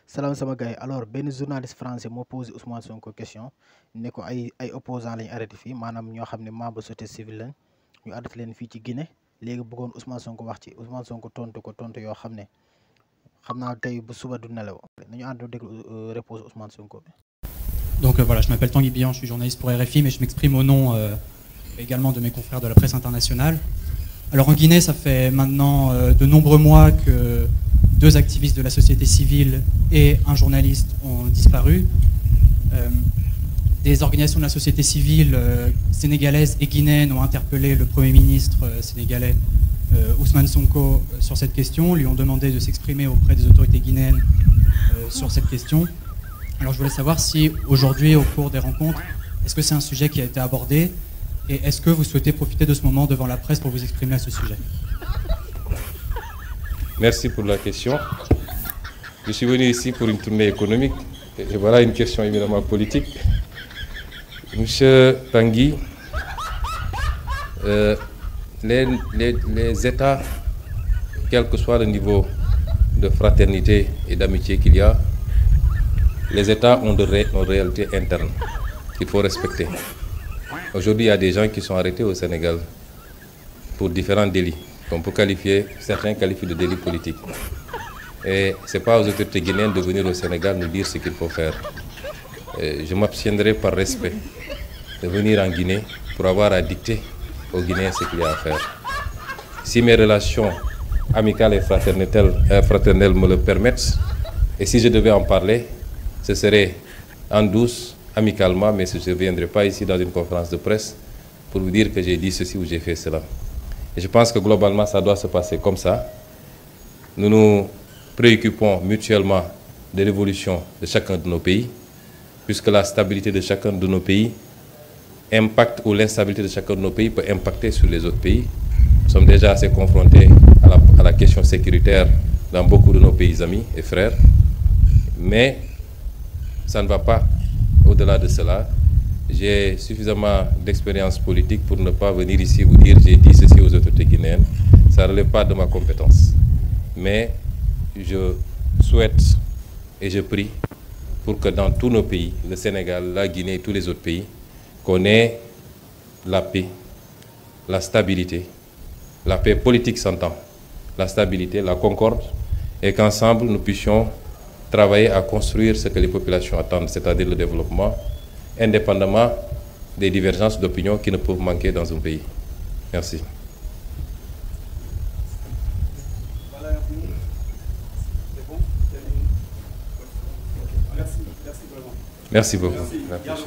Salam sama gars yi alors benn journaliste français moo posé Ousmane Sonko question ne ko ay opposants lañ arrêté fii maanaam ñoo xam ne membre société civile lañ ñu arrêté leen fii ci Guinée léegi bëggoon Ousmane Sonko wax ci Ousmane Sonko tontu ko tontu yoo xam ne xam naa tey bu suba du nelaw nañu ànd déglu réponse Ousmane Sonko bi. Donc voilà, je m'appelle Tanguy Bihan, je suis journaliste pour RFI, mais je m'exprime au nom également de mes confrères de la presse internationale. Alors en Guinée, ça fait maintenant de nombreux mois que 2 activistes de la société civile et un journaliste ont disparu. Des organisations de la société civile sénégalaise et guinéenne ont interpellé le Premier ministre sénégalais Ousmane Sonko sur cette question, lui ont demandé de s'exprimer auprès des autorités guinéennes sur cette question. Alors je voulais savoir si aujourd'hui, au cours des rencontres, est-ce que c'est un sujet qui a été abordé et est-ce que vous souhaitez profiter de ce moment devant la presse pour vous exprimer à ce sujet? Merci pour la question. Je suis venu ici pour une tournée économique et voilà une question éminemment politique. Monsieur Tanguy, les États, quel que soit le niveau de fraternité et d'amitié qu'il y a, les États ont une réalité interne qu'il faut respecter. Aujourd'hui, il y a des gens qui sont arrêtés au Sénégal pour différents délits, qu'on peut qualifier, certains qualifient de délits politiques. Et ce n'est pas aux autorités guinéennes de venir au Sénégal nous dire ce qu'il faut faire. Je m'abstiendrai par respect de venir en Guinée pour avoir à dicter aux Guinéens ce qu'il y a à faire. Si mes relations amicales et fraternelles me le permettent, et si je devais en parler, ce serait en douce, amicalement, mais je ne viendrai pas ici dans une conférence de presse pour vous dire que j'ai dit ceci ou j'ai fait cela. Et je pense que globalement, ça doit se passer comme ça. Nous nous préoccupons mutuellement de l'évolution de chacun de nos pays, puisque la stabilité de chacun de nos pays impacte, ou l'instabilité de chacun de nos pays peut impacter sur les autres pays. Nous sommes déjà assez confrontés à la question sécuritaire dans beaucoup de nos pays amis et frères, mais ça ne va pas au-delà de cela. J'ai suffisamment d'expérience politique pour ne pas venir ici vous dire j'ai dit ceci aux autorités guinéennes. Ça ne relève pas de ma compétence. Mais je souhaite et je prie pour que dans tous nos pays, le Sénégal, la Guinée et tous les autres pays, qu'on ait la paix, la stabilité. La paix politique s'entend, la stabilité, la concorde, et qu'ensemble nous puissions travailler à construire ce que les populations attendent, c'est-à-dire le développement, indépendamment des divergences d'opinion qui ne peuvent manquer dans un pays. Merci. Merci beaucoup. Merci.